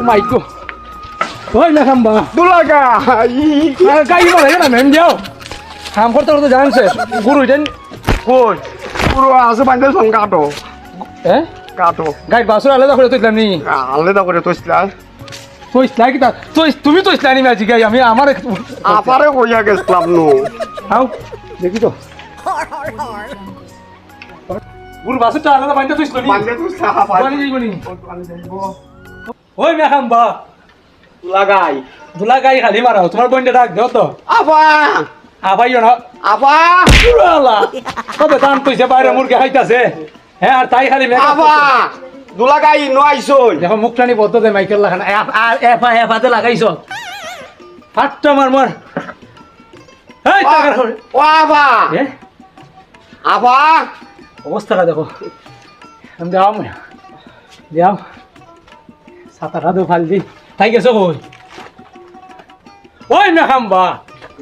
মাইকো ওই না খাম্বা দুলাগা গাই মারে না মেম যাও কাম করতে করতে জানছে গুরু দেন কই পুরো আছে বান্ধে সং কাটো হ্যাঁ কাটো গাইড বাসুর আলাদা করে তুইলাম নি আলাদা করে তোসলা তুই ইসলাই কি তুই তুমি তো ইসলানি মাঝি গাই আমি আমার আপারে কইয়া গেছলাম নো আও দেখি তো গুরু বাসুরটা আলাদা বান্ধে তুই ইসলানি বান্ধে তোসলা বানি যাইবনি ওই না খাম্বা লাগাই দুলা গাই খালি মারাও তোমার বন্ধে ডাক দাও তো আপা আবাইও না আপা আল্লাহ কবে দান কইছে বাইরে মুরগি খাইতাছে হ্যাঁ আর তাই খালি মেকআপ আপা দুলাগাই নো আইছই দেখো মুখটানি বদ্ধ দে মাইকেল লাগান এফা এফাতে লাগাইছ ফাটটা মার মার এই টাকার খবর ও আপা এ আপা অবস্থাটা দেখো আমি যাও সাতা খাদো ফাল দি তাই গেছো কই ওই না খাম্বা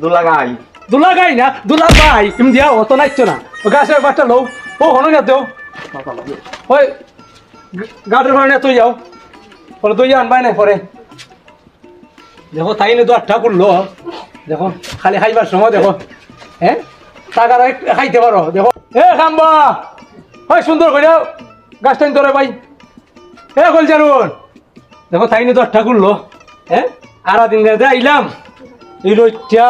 দুলাগাই দুলা গাই না দুলা ভাই তুমি দিয়া অত নাইছো না ও গাছের বাচ্চা লও ও হনো না দেও ওই গাড়ির ভাড়া তুই যাও পরে তুই আনবাই নাই পরে দেখো তাই নিয়ে তো আটটা করলো দেখো খালি খাইবার সময় দেখো হ্যাঁ টাকা খাইতে পারো দেখো এ খাম্বা হয় সুন্দর করে গাছ টাইম তোরে ভাই এ কল জারুন দেখো তাই নিয়ে তো আটটা করলো হ্যাঁ আর দিন আইলাম এই রোজটা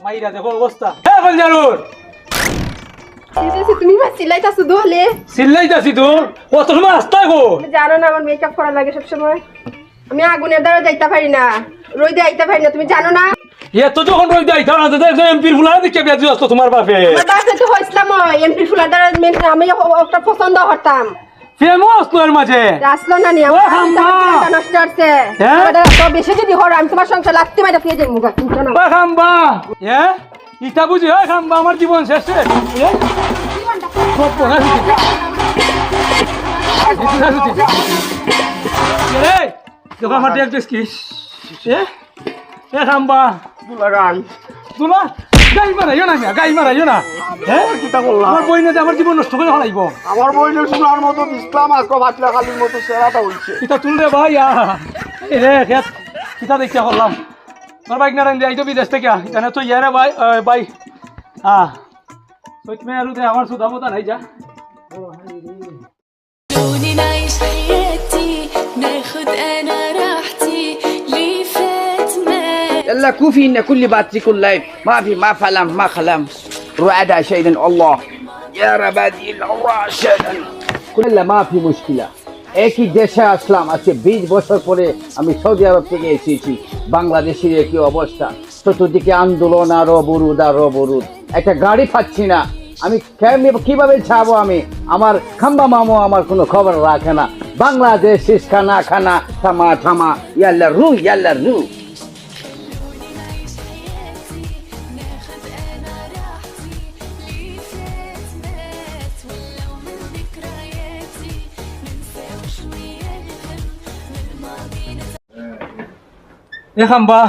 মাইরা দেখো অবস্থা হে কল জারুন তুমি বা সিলাইতাছো দোলে সিল্লাইতাছি তোর কত সময় আসতা গো তুমি জানো না আমার মেকআপ করা লাগে সব সময় আমি আগুনের দ্বারা যাইতে পারি না রোদে আইতে পারি না তুমি জানো না এত যখন রই দেয় তাহলে তো দেখো এমপির ফুলার দিকে বেঁচে আসতো তোমার বাপে আমার বাসে তো হইছিলাম এমপি ফুলার দ্বারা আমি একটা পছন্দ করতাম ফেমস তোর মাঝে আসলো না নি ও হাম্মা! আমার নষ্ট হচ্ছে হ্যাঁ? তো বেশি যদি হর আমি তোমার সংসার লাগতে মাইরা ফিরে যাই মুগা কিন্তু না ও খাম্বা এ ইটা বুঝি ও খাম্বা আমার জীবন শেষ রে এ? সব পোঙা শুধু। শুধু শুধু। এ রে, দেখো আমার দেখ দেখ কি এ খাম্বা দুলাগাই তুলা গাই মারাইও না মিয়া, গাই মারাইও না হ্যাঁ কিটা করলাম আমার বই আমার জীবন নষ্ট করে হলাইব আমার বইলে শোনার মতো ইসলাম আজকে ভাতলা খালির মতো সেরাটা হইছে কিতা তুল রে ভাই এ রে খেত কিতা দেখতে করলাম তোর বাইক না রান যাই তো বিদেশ থেকে এখানে তো ইয়ারে ভাই ভাই সইত মে আলু দে আমার সুদা মতো নাই যা خلوني نعيش حياتي ناخد انا راحتي لي فات مات يلا كوفي ان كل باتريك اللايف ما في ما فلم ما خلم رعد شيئا الله يا ربادي الراشدا كل ما في مشكله একই দেশে আসলাম আজকে 20 বছর পরে আমি সৌদি আরব থেকে এসেছি বাংলাদেশের একই অবস্থা চতুর্দিকে আন্দোলন আর অবরোধ একটা গাড়ি পাচ্ছি না আমি কিভাবে যাবো আমি আমার খাম্বা মামু আমার কোনো খবর রাখে না বাংলাদেশ খানা খানা থামা থামা ইয়াল্লা রু ناخد انا راحتي لي فات مات ولو من ذكرياتي ننسى وشوية الهم من ماضينا এ খাম্বা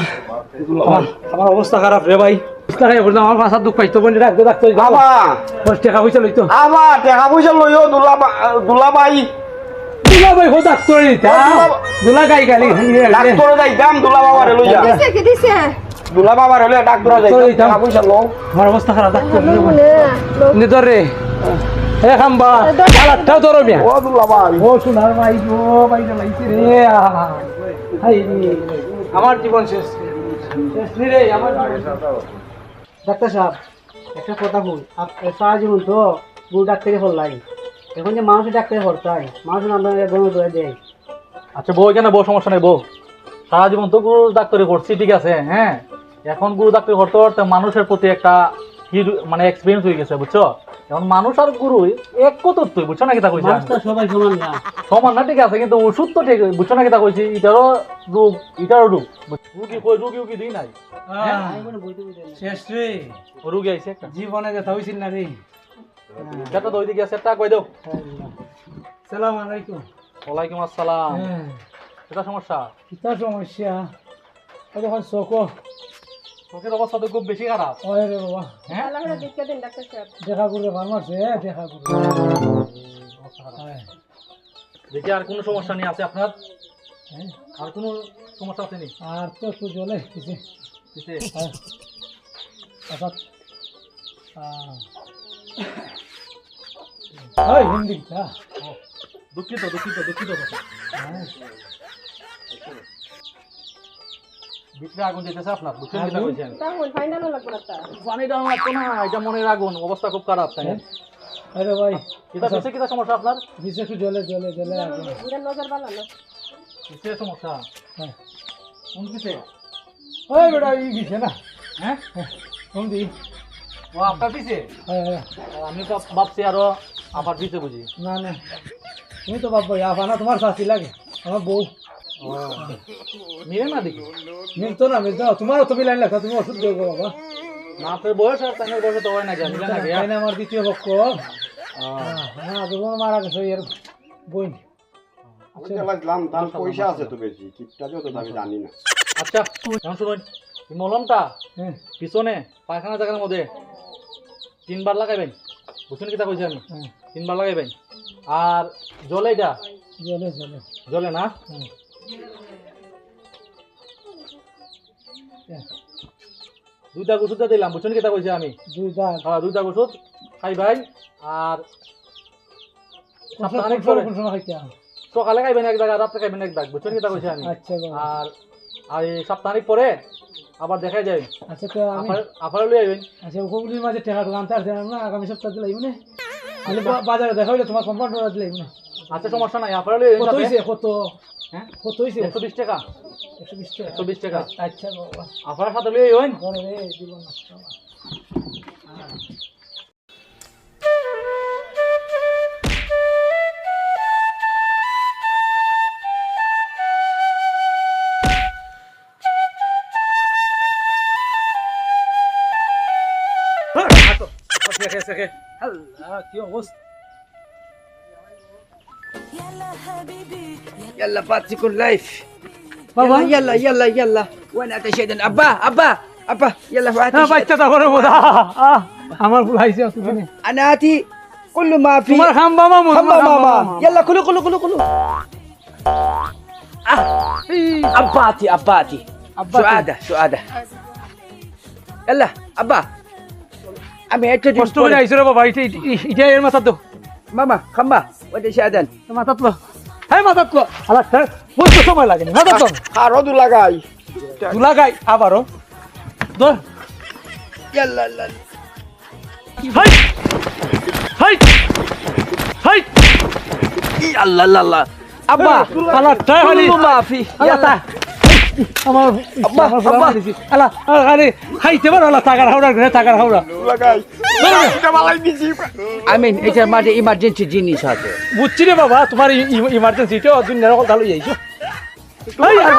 আমার অবস্থা খারাপ রে ভাই খাই বললাম আমার ভাষা দুঃখ পাইতো বন্ধু রাখতে রাখতো বাবা টাকা পয়সা লইতো আমার টাকা পয়সা লইও দুলাভাই দুলা ভাই হো ডাক্তার দুলা গাই গালি ডাক্তার যাইতাম দুলা বাবারে লইয়া দিছে কি দিছে দুলা বাবার হলে ডাক্তার যাইতাম টাকা পয়সা লও আমার অবস্থা খারাপ ডাক্তার বলে নিদর রে এ খাম্বা আলাদা ধরো মিয়া ও দুলাভাই ও সোনার ভাই গো ভাই লাইছে রে হাই রে আমার জীবন শেষ শেষ রে আমার ডাক্তার সাহেব একটা কথা বল সারা জীবন তো গুরু ডাক্তারে হল্লাই এখন যে মানুষের ডাক্তারে হরতায় মানুষ আপনার গণে ধরে দেয় আচ্ছা বউ এখানে বউ সমস্যা নেই বউ সারা জীবন তো গুরু ডাক্তারি করছি ঠিক আছে হ্যাঁ এখন গুরু ডাক্তারি করতে করতে মানুষের প্রতি একটা মানে এক্সপিরিয়েন্স হয়ে গেছে বুঝছো এখন মানুষ আর গুরু এক কতত্বই বুঝছো না কিতা কইছি মানুষ তো সবাই সমান না সমান না ঠিক আছে কিন্তু ওষুধ তো ঠিক বুঝছো না কিতা কইছি এটারও রোগ এটারও রোগ রুগী দিই নাই শেষ রে রুগী আইছে একটা জীবনে যেটা হইছিল না রে যেটা দই দিকে আছে একটা কই দাও সালাম আলাইকুম ওয়ালাইকুম আসসালাম এটা সমস্যা কিতা সমস্যা এখন চোখো চোখের অবস্থা তো খুব বেশি খারাপ ওই রে বাবা হ্যাঁ আল্লাহ দেখতে দেন ডাক্তার সাহেব দেখা করলে ভালো আছে দেখা করলে দেখি আর কোনো সমস্যা নেই আছে আপনার হ্যাঁ আর কোনো সমস্যা আছে নি? আর তো একটু জলে কিছু কিসে? হ্যাঁ অর্থাৎ ওই হিন্দি হ্যাঁ দুঃখিত হ্যাঁ ভিতরে আগুন যেতেছে আপনার, বুঝছেন কিটা কইছি আমি? তখন ফাইনাল লাগবে না তা পানি ডাউন লাগতো না, এটা মনের আগুন, অবস্থা খুব খারাপ তাই না? আরে ভাই কিটা কিসে কিটা সমস্যা আপনার? কিছু একটু জলে আগুন বুড়া নজর বালা না কিসে সমস্যা? হ্যাঁ কোন কিসে? ওই বেটা ই দিছে না হ্যাঁ? কোন দি ও আপনার পিছে? হ্যাঁ হ্যাঁ আমি তো ভাবছি আরো আবার পিছে বুঝি। না না তুমি তো বাবা আফানা তোমার শাস্তি লাগে আমার বউ ও মিলে না দেখি মিলতো না তোমারও তো মিলাইন লেখা তুমি ওষুধ দেবো বাবা না, আপনার বয়স আর তাই বয়স তো হয় না, মিলে না তাই না আমার দ্বিতীয় পক্ষ হ্যাঁ জীবন মারা গেছে এর বোন ইসলাম দাম পয়সা আছে তো বেশি ঠিকটা যত আমি জানি না। আচ্ছা এখন শুনুন, এই মলমটা হ্যাঁ পিছনে পায়খানা জায়গার মধ্যে 3 বার লাগাইবেন, বুঝছেন কিটা কইছি আমি? হ্যাঁ 3 বার লাগাইবেন। আর জলে এটা জলে জলে না, হ্যাঁ হ্যাঁ, 2টা ওষুধ দিলাম, বুঝছেন কিটা কইছি আমি? দুই দাগ হ্যাঁ 2টা ওষুধ খাইবাই। আর সপ্তাহখানেক পরে কোন সময় খাইতে হবে? সকালে খাইবেন এক দাগ আর রাত্রে খাইবেন এক দাগ, বুঝছেন কিটা কইছি আমি? আচ্ছা বাবা আর আর এই সপ্তাহখানেক পরে আবার দেখাই যায়, আচ্ছা তো আমি আবার লই আইবেন। আচ্ছা ওগুলির মাঝে টাকা আনতে আসছে না আগামী সপ্তাহে দিলাই না আমি বাজারে দেখা হইলে তোমার কম্পাউন্ডার দিলাই না আচ্ছা সমস্যা নাই, আবার লই কত আইবেন। হইছে কত হ্যাঁ কত হইছে 120 টাকা, 120 টাকা 120 টাকা। আচ্ছা বাবা আপনার সাথে লই আইবেন। বড় রে জীবন নষ্ট আল্লাহ কি অবস্থা يلا حبيبي يلا باتيكون لايف بابا. يلا وين انت شيدن ابا يلا فاتي হ্যাঁ বাচ্চাটা বড় বোধা আমার ভুল হইছে তুমি انا اتي كل ما في তোমার খাম্বা মামু حمام ماما يلا كلوا اباتي أباتي. سعاده يلا ابا আমি একটু কষ্ট করে আইছো রে বাবা এটা এর মাথা তো মামা খাম্বা ওটা শাদান মাথা তো হ্যাঁ মাথা তো আলা বহুত সময় লাগে না মাথা তো আরো দু লাগাই তুলা গাই আবারও ধর يلا হাই হাই হাই يلا ابا আলা তাই হলি كل ما في আলা আমার আব্বা, আব্বা আব্বা। আলা আরে খাইতে পারো আলা টাকার হাওড়া ঘরে টাকার হাওড়া লাগাই এটা বালাই দিছি আমিন এটার মাঝে ইমার্জেন্সি জিনিস আছে বুঝছি রে বাবা তোমার ইমার্জেন্সি তো দুনিয়ার কথা লই আইছো হাই আর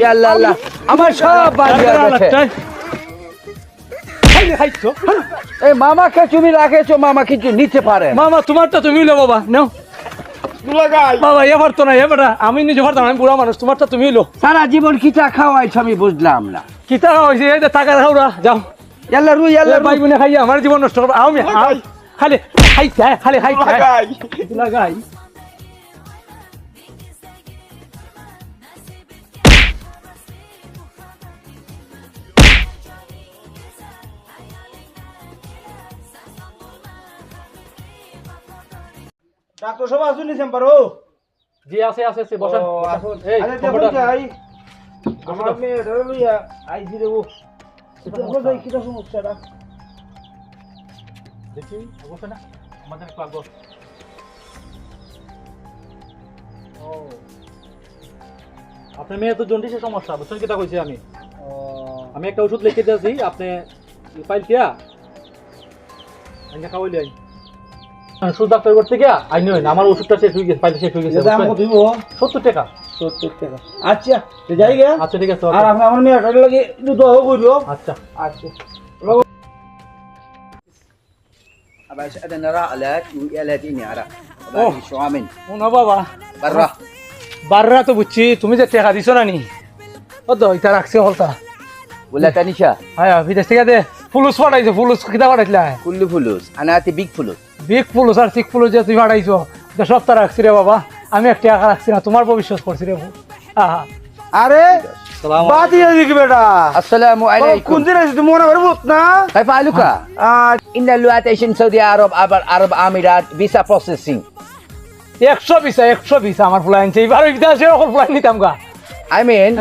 ইয়াল্লা আমার সব বাজে আছে খাইছো এই মামাকে তুমি রাখেছো মামা কিছু নিতে পারে মামা তোমারটা তুমি লো বাবা নাও দু লাগাই বাবা এবার তো না এবার আমি নিজে পারতাম আমি বুড়া মানুষ তোমারটা তুমি লো সারা জীবন কিটা খাওয়াইছো আমি বুঝলাম না কি টাকা হয়েছে এই যে টাকার হাওড়া যাও ইয়াল্লা রু ইয়াল্লা ভাই বোনে খাইয়া আমার জীবন নষ্ট করবে আমি খালি খাইতে খালি খাইতে লাগাই লাগাই ডাক্তার সব আসুন নিছেন পারো জি আছে বসেন। এই আরে দেখুন কম্পিউটার। যাই আমার মেয়ে রইয়া আইছি দেবো কোথায় কি সমস্যাটা দেখি অবশ্যই না আমাদের একটু আগ্রহ। ও আপনার মেয়ে তো জন্ডিসের সমস্যা, বুঝছেন কিটা কইছি আমি একটা ওষুধ লিখে দিয়েছি, আপনি ফাইল কিয়া খাওয়াইলে আই ওষুধ ডাক্তার করতে গিয়া আইনি হয় না, আমার ওষুধটা শেষ হয়ে গেছে, ফাইল শেষ হয়ে গেছে। দাম কত দিব 70 টাকা। 70 টাকা আচ্ছা যাই গে আচ্ছা ঠিক আছে, আর আপনি আমার মেয়েটার লাগে একটু দোয়া কইরো আচ্ছা আচ্ছা আবার শাদান রাআলাত ইয়ালাত ইনি আরা ওহ। শো আমিন ওনা বাবা বাররা বাররা তো বুঝছি তুমি যে টাকা দিছো না নি ও তো এটা রাখছে হলতা ولا تنشا হ্যাঁ বিদেশ থেকে দে ফুলুস পাঠাইছো ফুলুস কিটা পাঠাইছিলা كل فلوس انا اتي بيج فلوس বিগ ফুলুস আর সিক ফুলুস যে তুই পাঠাইছো এটা সপ্তাহ রাখছি রে বাবা আমি একটা টাকা রাখছি না তোমার ভবিষ্যৎ করছি রে বউ। আহা আরে বাতি দিকে বেটা আসসালামু আলাইকুম কোন দিন আছে তুমি মনে করবো না كيف حالك؟ إن الوقت إيش سعودي عرب أميرات فيزا بروسيسنج 100 ভিসা আমার ফুলাই আনছে এবার বিদেশে সকল ফুলাই নিতাম গা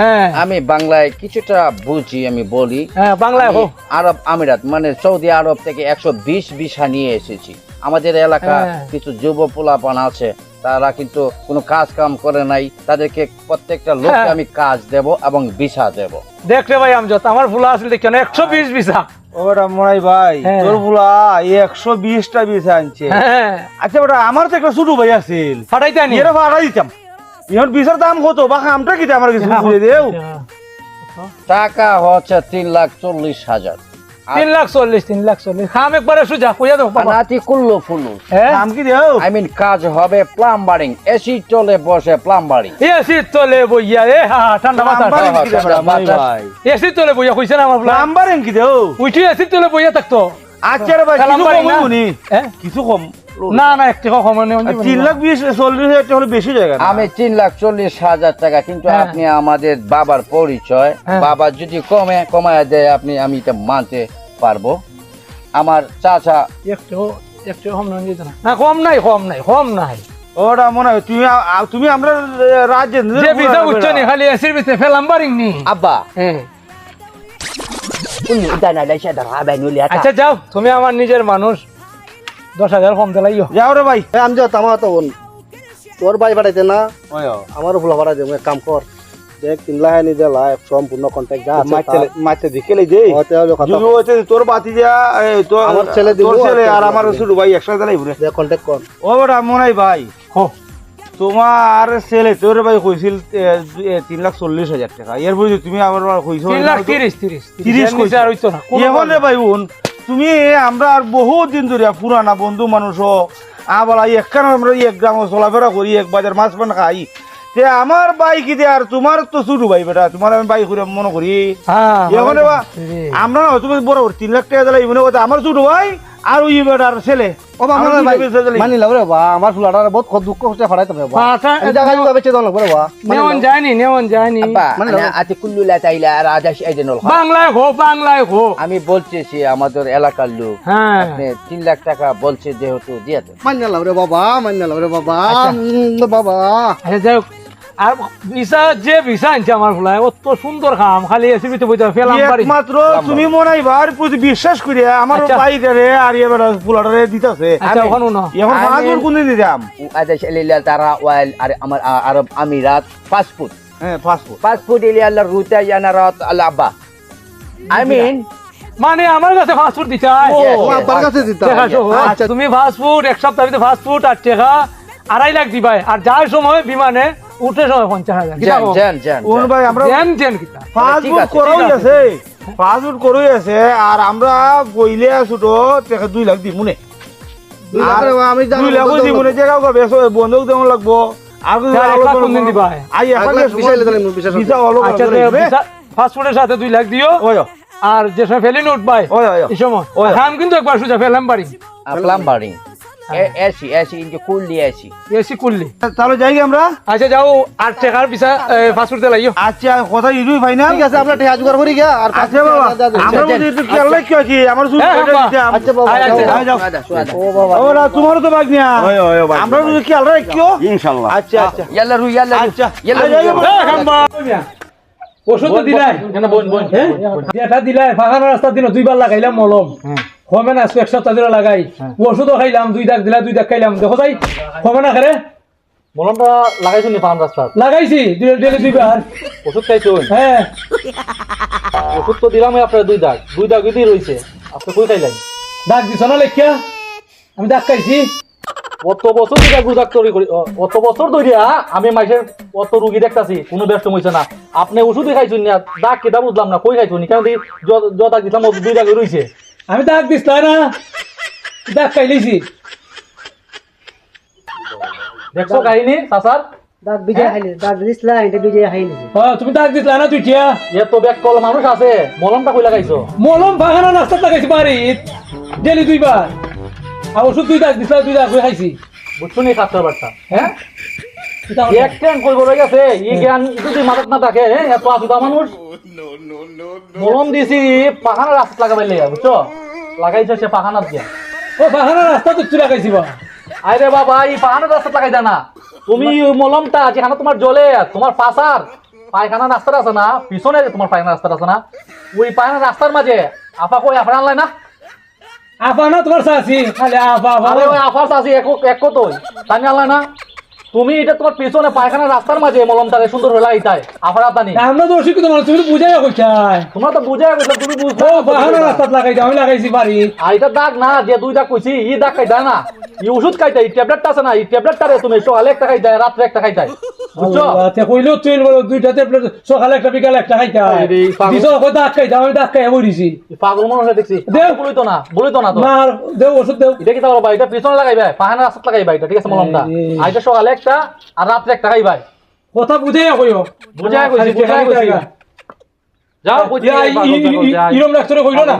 হ্যাঁ। আমি বাংলায় কিছুটা বুঝি আমি বলি হ্যাঁ বাংলায় আমি হোক আরব আমিরাত মানে সৌদি আরব থেকে 120 ভিসা নিয়ে এসেছি আমাদের এলাকা হ্যাঁ। কিছু যুব পোলাপান আছে তারা কিন্তু কোনো কাজ কাম করে নাই তাদেরকে প্রত্যেকটা লোককে হ্যাঁ। আমি কাজ দেব এবং ভিসা দেব দেখলে ভাই আমজত আমার ফুলা আসলে কেন 120 ভিসা ওটা মনাই ভাই হ্যাঁ। তোর বুলা 120টা বিষ আনছে হ্যাঁ আচ্ছা বেটা আমার তো একটা ছোট ভাই আছিল ফাটাইতে আনি এর ভাড়া দিতাম এখন বিষের দাম কত বা কামটা কি আমার কিছু বুঝে দেও টাকা হচ্ছে 3,40,000 3,40,000 খাম একবারে সুজা কইয়া দাও বাবা আনাতি কুল্লু ফুলু হ্যাঁ দাম কি দেও আই মিন কাজ হবে প্লাম্বারিং এসি চলে বসে প্লাম্বারিং এসি তলে বইয়া এ হা ঠান্ডা মাথা নাম্বারিং কি দেও মনাই ভাই এসি তলে বইয়া কইছে না আমার ফুলা নাম্বারিং কি দেও উঠি এসি তলে বইয়া থাকতো আচ্ছা রে ভাই কিছু নাম্বারিং কম না? হইবনি হ্যাঁ? কিছু কম না না একটু কম নেই 3,20,40,000 হলে বেশি জায়গা না আমি 3,40,000 টাকা কিন্তু হ্যাঁ। আপনি আমাদের বাবার পরিচয় হ্যাঁ। বাবা যদি কমায় দেয় আমি এটা মানতে পারবো আমার চাচা একটু কম নেই না কম নাই ওটা মনে হয় তুমি আমরা রাজ্যে যে ভিসা উচ্চ নি খালি এসির ভিতরে ফেলাম বারিং নি আব্বা হ্যাঁ কুল্লু ইদানা লাইশা দারাবা নুলি আচ্ছা যাও তুমি আমার নিজের মানুষ 10,000 কম দিলাইও যাও রে ভাই আমি যত আমার তো বোন তোর ভাই পাঠাইতে না আমারও ভুলা পাঠাই দেবো এক কাম কর দেখ 3 লাখ নি দে লাখ সম্পূর্ণ কন্ট্যাক্ট যা আছে মাইতে দিকে লাই দেই হতে হলো কথা যদি হচ্ছে তোর বাতি যা তোর আমার ছেলে দিব, তোর ছেলে আর আর আমার ছোট ভাই একসাথে লাই ঘুরে দে কন্ট্যাক্ট কর ও বেটা মনাই ভাই হো তোমার ছেলে তোর ভাই কইছিল 3,40,000 টাকা এর বুঝি তুমি আবার কইছো 3,30,000 কইছো। আর হইতো না এখন রে ভাই বোন তুমি আমরা আর বহুত দিন ধরে পুরানা বন্ধু মানুষ আবার একখান আমরা এক গ্রাম চলাফেরা করি এক বাজার মাছ পান খাই তে আমার ভাই কি দে আর তোমার তো ছোট ভাই বেটা তোমার আমি ভাই করে মনে করি হ্যাঁ এখন এবার আমরা না তুমি বরাবর 3 লাখ টাকা দিলাই মনে কথা আমার ছোট ভাই আর ওই বেটার ছেলে ও বাবা আমার ভাই দুই বেটা দিলাই। মানি লাও রে বা আমার ফুলাটা বহুত দুঃখ হচ্ছে ফাড়াইতে হবে বা আচ্ছা এই জায়গা যাবে চেদন লাগবে রে বা নেওয়ান যায়নি আব্বা মানে আনা আতি কুল্লু লা তাইলা রাজাশ আইদিনুল হক বাংলায় হো আমি বলতেছি আমাদের এলাকার লোক হ্যাঁ আপনি 3 লাখ টাকা বলছে যেহেতু দিয়ে দেন মানি লাও রে বাবা মানি লাও রে বাবা বাবা আচ্ছা যাই হোক। আর ভিসা আনছে আমার ফুলায় অত সুন্দর খাম খালি এসির ভিতরে বইতে ফেলাম বাড়ি একমাত্র তুমি মনে হয় বার প্রতি বিশ্বাস করি আমার আচ্ছা। ভাই রে আর এ বেটা ফুলাটারে দিতাছে আচ্ছা ওখানে না এখন মাছুর কোন দিন দিতাম আদেশ ইলিয়া তারা ওয়াল আমার আরব আমিরাত পাসপোর্ট হ্যাঁ পাসপোর্ট পাসপোর্ট ইলিয়া আল্লাহ রুতা ইয়ানারাত আল আব্বা আই মিন মানে আমার কাছে ফাস্টফুড দিতে ও আব্বার কাছে দিতা আচ্ছা তুমি ফাস্টফুড এক সপ্তাহ ভিতরে ফাস্টফুড আর টাকা 2.5 লাখ দিবাই আর যার সময় বিমানে উঠে সময় 50,000 কিতা জান জান জান কোন ভাই আমরা জেন কিতা পাসপোর্ট আছে, করই ঠিক আছে। আছে পাসপোর্ট করই আছে আর আমরা বইলে ছোট টাকা 2 লাখ দিমুনে আমি 2 লাখ দিমুনে জায়গা গো বেশ বন্ধক দেওয়া লাগবো আর কিছু এক লাখ আলোচনা কোন দিন দিবা? আই এখন ভিসা হলো আচ্ছা ফাস্টফুডের সাথে 2 লাখ দিও ওই আর যে সময় ফেলি নোট পাই ওই ওই এই সময় ওই। খাম কিন্তু একবার সুজা ফেলাম বাড়ি প্লাম্বারিং এসি ইনকে কুল্লি এসি এসি করলি তাহলে যাই আমরা আচ্ছা যাও 8 টাকার পিছা ফাস্টফুড দিলাইও আচ্ছা কথা ইদুই ফাইনাল ঠিক আছে আমরা টিয়া জোগাড় করি গিয়া আর আচ্ছা বাবা আমরা বুঝি একটু খেয়াল রাখি কি আমার শুধু হ্যাঁ, এটা বাবা। দিতাম আচ্ছা বাবা আচ্ছা, যাও। সুয়াদা ও বাবা ওরা তোমারও তো বাগ নিয়া আমরা যদি খেয়াল রাখিও ইনশাআল্লাহ আচ্ছা আচ্ছা ইয়াল্লা রু ইয়াল্লা রু আচ্ছা। ইয়াল্লা আচ্ছা, রু আচ্ছা, খাম্বা ওষুধ তো দিলাই এখানে বোন এটা দিলাই ফাঁকানো রাস্তা দিন 2 বার লাগাইলাম মলম কমে না 1 সপ্তাহ ধরে লাগাই ওষুধও খাইলাম 2 দাগ দিলা 2 দাগ খাইলাম দেখো যাই কমে না করে মলমটা লাগাইছো নি পান রাস্তা লাগাইছি ডেলি 2 বার ওষুধ খাইছো হ্যাঁ ওষুধ তো দিলাম আপনার 2 দাগ দিই রইছে আপনি কই খাইলেন দাগ দিছ না লেখিয়া আমি দাগ খাইছি অত বছর ধরে গরু ডাক্তারি করি অত বছর ধরে আমি মাইসের অত রুগী দেখতাছি কোনো ব্যস্ত হইছে না আপনি ওষুধই খাইছেন না দাগ কেটা বুঝলাম না কই খাইছেন কেন দেখি য দাগ দিলাম 2 দাগ রইছে আমি দাগ দিছ না দাগ খাইলিছি দেখছো কাহিনী চাচার দাগ বিজয় হাইলি দাগ দিছলা এটা বিজয় হাইলি তুমি দাগ দিছ না তুই কিয়া এত ব্যাগ কল মানুষ আছে মলমটা কই লাগাইছো মলম ফাঁকানো রাস্তা লাগাইছি বাড়িত ডেলি 2 বার আর ওষুধ 2 দাগ দিছ 2 দাগ খাইছি বুঝছো নি খাচ্ছার বার্তা হ্যাঁ একট্যান কই বলে গেছে এই জ্ঞান যদি মাথাত না থাকে এত আসুদা মানুষ মলম দিছি পাখানা রাস্তা লাগাবার লেগে বুঝছো লাগাইছে সে পাখানাত দিয়া ও বাহানা রাস্তা তো চুলা খাইছি বা আরে বাবা এই পাখানা রাস্তা লাগাই না তুমি ওই মলমটা যেখানে তোমার জলে তোমার পাশার পায়খানা রাস্তা আছে না পিছনে যে তোমার পায়খানা রাস্তা আছে না ওই পায়খানা রাস্তার মাঝে আপা কই আপা আনলাই না আপা না তোমার চাচি খালি আপা আরে ওই আফাস আছে এক কতই তানি আনলাই না তুমি এটা তোমার পিছনে পায়খানা রাস্তার মাঝে মলমটাকে সুন্দর হয়ে লাগাইতাই আফার আতানি আমরা তো অশিক্ষিত মানুষ তুমি বুঝাই কইছাই তোমরা তো বুঝাই গেছো তুমি ও বুঝছো বাহানা রাস্তা লাগাইছি আমি লাগাইছি বাড়ি আর এটা দাগ না যে দুই দাগ কইছি ই দাগ খাইতা না ই ওষুধ খাইতা এই ট্যাবলেটটা আছে না এই ট্যাবলেটটারে তুমি সকালে একটা খাইতা রাত্রে একটা খাইতা বুঝছো আচ্ছা কইলো তুই বলো দুইটা ট্যাবলেট সকালে একটা বিকালে একটা খাইতা আরে, পাগল। দিছো কই দাগ খাইতা আমি দাগ খাই বইছি এই পাগল মনে হয় দেখছি দেও। বলিতো না তো না দেও ওষুধ দেও এটা কি তাহলে ভাই এটা পিছনে লাগাইবে পাহানা রাস্তা লাগাইবে এটা ঠিক আছে মলমটা আরে। আর এটা সকালে একটা আর রাত্রে একটা খাইবাই কথা বুঝাই কইও বুঝাই কইছি বুঝাই কইছি যাও বুঝাই ইরম ডাক্তারে কইলো না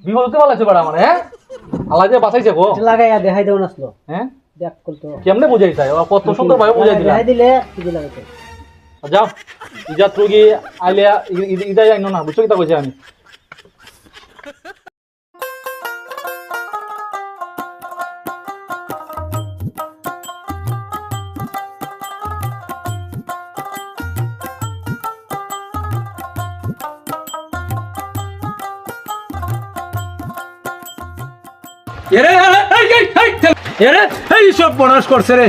বিপদ হতে পারছে বড় আমার হ্যাঁ আল্লাহ যে বাঁচাইছে গো লাগাইয়া দেখাই দেও নাসলো হ্যাঁ দেখ করতো কেমনে বুঝাই চাই ওরা কত সুন্দর ভাবে বুঝাই দিলা দেখাই দিলে কি লাগাইতে যাও ইজাত রোগী আইলে ইদাই আইনো না বুঝছো কিতা কইছি আমি এই সব বনাস করছে রে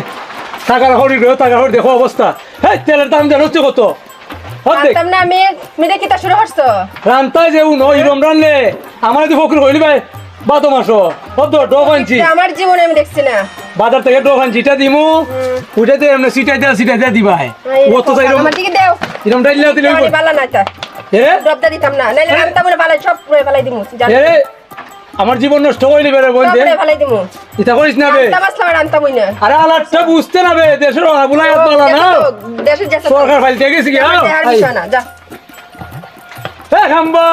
টাকার হরি গো টাকার হরি দেখো অবস্থা এই তেলের দাম জানো হচ্ছে কত অর্ধেক জানতাম না আমি মিলে কিতা শুরু করছো রান্তা যে উনো ইরম রানলে আমার যদি ফকর হইলি ভাই বাদ মাসো কত ডব আনছি এটা আমার জীবনে আমি দেখছি না বাজার থেকে ডব আনছি এটা দিমু উঠাতে এমনি সিটাই দিয়া দিবা ও তো চাইরম আমার দিকে দেও ইরম ডাইলে দিলে আমার বালা না তা এ ডবটা দিতাম না নাইলে আমি তামনে বালাই সব পুরো বালাই দিমু জানো এ আমার জীবন নষ্ট হইলি বেরে বোন সব দে পুরো বালাই দিমু এটা করিস না বে আনতা মাসলা আনতা বই না আরে আলাদটা বুঝতে না বে দেশের বুলাই বলা না দেশের যেতে সরকার ফাইল দিয়ে গেছি কি আর বিষয় না যা এ খাম্বা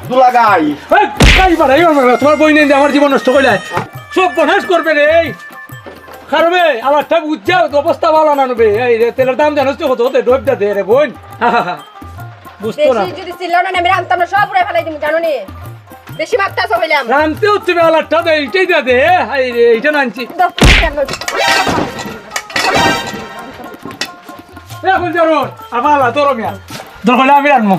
দুলা গাই এই কাই বাড়াই তোমার বই নেই আমার জীবন নষ্ট করলে সব বনাস করবে রে খারবে আলাদটা বুঝছে অবস্থা ভালো না নেবে এই রে তেলের দাম জানোস তো কত হতে ডবটা দে রে বোন বুঝতো না বেশি যদি ছিল না আমি আনতাম না সব পুরো বালাই দিমু জানো নি বেশি মাত্রা সব হইলাম রামতে হচ্ছে আলাদটা দে এইটাই দে হাই রে এইটা না আনছি এ বল জানো আবালা তোর মিয়া দরকার আমি রানমু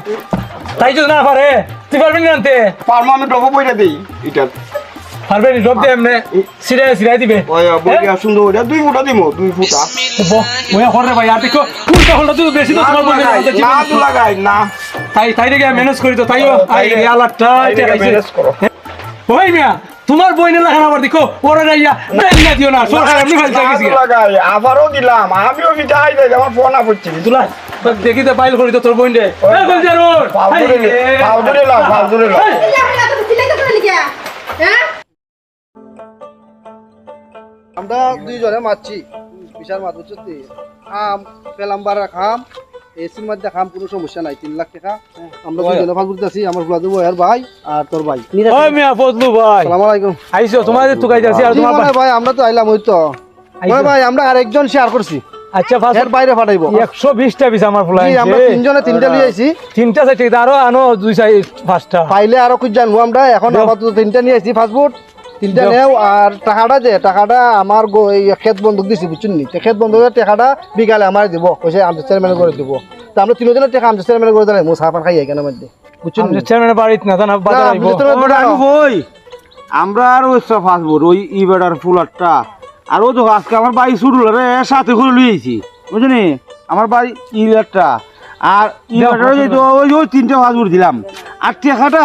তাই যদি না পারে তুই পারবি না আনতে পারমো আমি ডবো বইটা দেই এটা পারবে নি ডব দে এমনে সিরাই দিবে ওই বইটা সুন্দর ওটা 2 ফুটা দিমো 2 ফুটা মই করে ভাই আর দেখো উল্টা হলটা তো বেশি তো তোমার বলতে না দুলা গাই না তাই দেখে ম্যানেজ করি তো তাইও আই রে আলাদটা এটা ম্যানেজ করো ওই মিয়া তোমার বই নিয়ে লাগান আবার দেখো ওরা যাইয়া না দিও না সরকার এমনি ফেলতে গেছি দুলা গাই আবারও দিলাম আমিও ফিটা আই যাই আমার ফোন আ পড়ছে তুলা দেখি তো বাইল করি তো তোর বইন রে এ বল জারুর ফাউদুরে লাও হ্যাঁ আমরা দুইজনে মারছি বিশাল মাছ বুঝছিস খাম পেলাম বারা খাম এসির মধ্যে খাম কোনো সমস্যা নাই 3 লাখ টাকা আমরা দুইজনে ফাঁস বুঝতেছি আমার ফুলা দেবো আর ভাই আর তোর ভাই ওই মিয়া ফজলু ভাই আসসালামু আলাইকুম আইছো তোমাদের তো গাইতে আছি আর তোমার ভাই আমরা তো আইলাম ওই তো ওই ভাই আমরা আরেকজন শেয়ার করছি আচ্ছা এর ফার্স্ট বাইরে পাঠাইবো 120টা পিস আমার ফুলা জি, আমরা তিনজনে তিনটা নিয়ে আইছি তিনটা সাইড আরো আনো দুই সাইড পাঁচটা পাইলে আরো খুঁজ জানবো আমরা এখন দেও। আপাতত তিনটা নিয়ে আইছি ফাস্টফুড তিনটা দেও। নেও আর টাকাটা আমার এই ক্ষেত বন্ধক দিছি বুঝছেন নি ক্ষেত বন্ধকের টাকাটা বিকালে আমার দিব কইছে আমতে চেয়ারম্যান করে দিব তো আমরা তিনজনের টাকা আমতে চেয়ারম্যান করে দিলাম মুসাফান খাই এখানে মধ্যে বুঝছেন নি? চেয়ারম্যান বাড়িতে না জানা বাজার না, আইবো বুঝতে পারবো না। ওই আমরা আর ওই সব ফাসবো ওই ইবেডার ফুলারটা আর ও তো আজকে আমার বাড়ি শুরু রে সাথে করে লইয়েছি বুঝলি আমার বাড়ি ইলেটটা আর ইবেডার ওই 3টা ফাসবুর দিলাম আর টাকাটা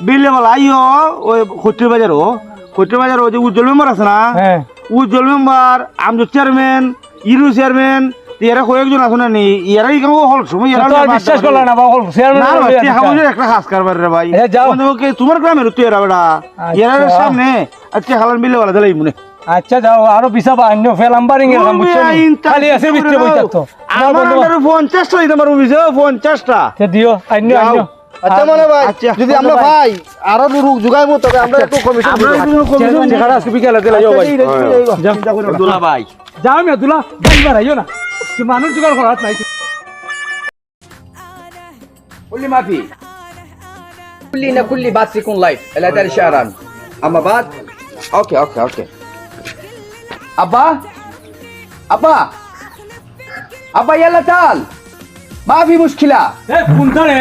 বেলেবেলা আইও ওই খৈটের বাজার ওই যে উজ্জ্বল মেম্বার আছে না হ্যাঁ উজ্জ্বল মেম্বার আমজদ চেয়ারম্যান ইরু চেয়ারম্যান এরা কয়েকজন আছে না নি এরাই কেমন হল সময় এরা তো আর বিশ্বাস করলা না বাবা চেয়ারম্যান না ভাই টাকা পয়সার একটা কাজ কারবার রে ভাই এ যাও। ওকে তোমার গ্রামের তুই এরা বেটা এরার আচ্ছা। সামনে আজকে হালান বিলে বলা দিলাই মনে আচ্ছা যাও আরো বিসাবা অন্য ফেলাম বারিং এর বুঝছো নি? খালি আছে বিচ্ছে বই থাকতো আমার আন্ডারে 50টা দিতে পারবো বুঝছো 50টা তে দিও অন্য যাও। অন্য আচ্ছা মানে ভাই আচ্ছা, যদি আমরা ভাই। ভাই আরো রূপ জোগাইবো তবে আমরা একটু কমিশন আমরা দিব। একটু কমিশন দিব। যেখানে আজকে বিকেলে দিলে যাও ভাই যাও। চিন্তা করো না। দুলা ভাই যাও মিয়া দুলা গাড়ি বাড়াইও না তুই মানুষ জোগাড় করার নাই كل ما في كلنا كل بات يكون لايف لا داري شعران اما بعد اوكي ابا ابا يلا تعال ما في مشكله এ কোনটা রে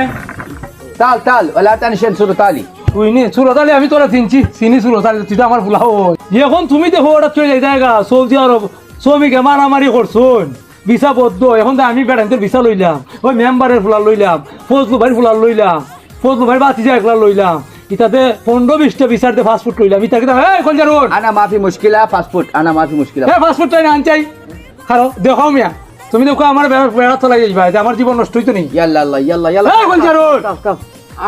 تعال ولا تنشن صوره تالي তুই নি সুরতালি আমি তোরা চিনছি চিনি সুরতালি তুই তো আমার ফুলাও এখন তুমি দেখো ওটা চলে যাই জায়গা সৌদি আরব শ্রমিকে মারামারি করছুন ভিসা বদ্ধ এখন তো আমি বেড়াইতে ভিসা লইলাম ওই মেম্বারের ফুলার লইলাম ফজলু ভাইয়ের ফুলার লইলাম ফজলু ভাই বাতিজা একলা লইলাম ইতাতে 15-20টা ভিসারতে ফাস্টফুড লইলাম ইতাকে এই কোন জারুন انا ما في مشكله باسبورت انا ما في مشكله এই ফাস্টফুড চাই না আনচাই খারো দেখাও মিয়া তুমি দেখো আমার বেড়া চলাই যাইবা যে আমার জীবন নষ্ট হইতো নেই يلا يلا এই কোন জারুন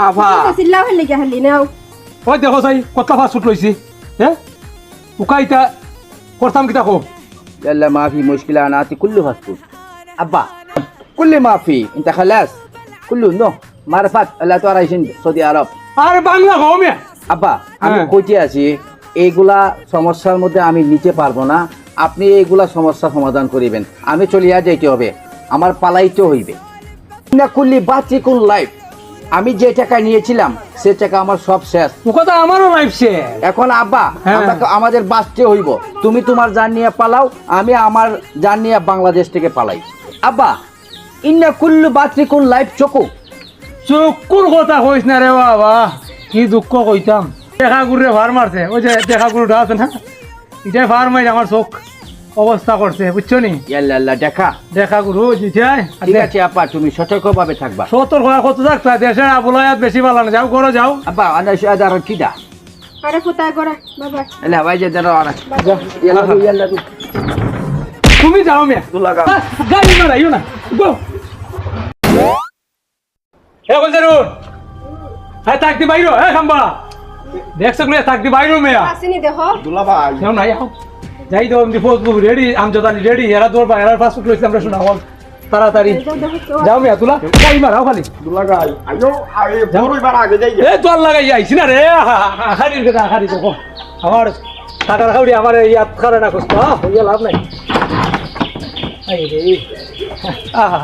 ابا চিল্লাও হেলি কে হেলি নাও ওই দেখো চাই কত ফাস্টফুড লইছি হ্যাঁ উকাইতা করতাম কিতা কো يلا ما في مشكله انا اعطي كله باسبورت ابا كل ما في انت خلاص كله نو معرفات لا ترى سعودي عرب আর বাংলা কও মিয়া আব্বা আমি হ্যাঁ। কইতে আছি এইগুলা সমস্যার মধ্যে আমি নিতে পারবো না আপনি এইগুলা সমস্যা সমাধান করিবেন আমি চলিয়া যাইতে হবে আমার পালাইতে হইবে না করলে বাঁচি কোন লাইফ আমি যে টাকা নিয়েছিলাম সে টাকা আমার সব শেষ ও কথা আমারও লাইফ সে এখন আব্বা হ্যাঁ। আমাদের বাঁচতে হইব তুমি তোমার জান নিয়ে পালাও আমি আমার জান নিয়ে বাংলাদেশ থেকে পালাই আব্বা ইন্না কুল্লু বাঁচি কোন লাইফ চকু চকুর কথা কইস না রে বাবা কি দুঃখ কইতাম দেখা গুড়ে ভার মারছে ওই যে দেখা গুড়টা আছে না এটাই ভার মাইরে আমার চোখ অবস্থা করছে বুঝছো নি ইয়াল্লাহ দেখা দেখা গুরু যেটাই ঠিক আছে আপা তুমি সতর্কভাবে থাকবা সতর করা কত থাকতা দেশের আবুলায়াত বেশি ভালো না যাও করো যাও Apa anda sudah ada kita? আরে ফুটাই করা বাবা Lah wajah ada orang. Yalla tu. তুমি যাও মিয়া গাড়ি মারাইও না গো এ বলজারুন হ্যাঁ তাকদি বাইরো এ খাম্বা দেখছ গুলো তাকদি বাইরো মিয়া আসেনি দেখো দুলা ভাই যাও না যাও যাই দাও আমি ফেসবুক রেডি আমজদানি রেডি এরা দৌড় এরা ফাস্ট লইছি আমরা শোনা হল তাড়াতাড়ি যাও মিয়া তুলা গাড়ি মারাও খালি দুলা ভাই আইও আগে বড়ই বার আগে যাই এ তোর লাগাই আইছি না রে আখারির কথা আখারি দেখো আমার টাকার খাউড়ি আমার ইয়াদ করে না কষ্ট হইয়া লাভ নাই আই রে আহা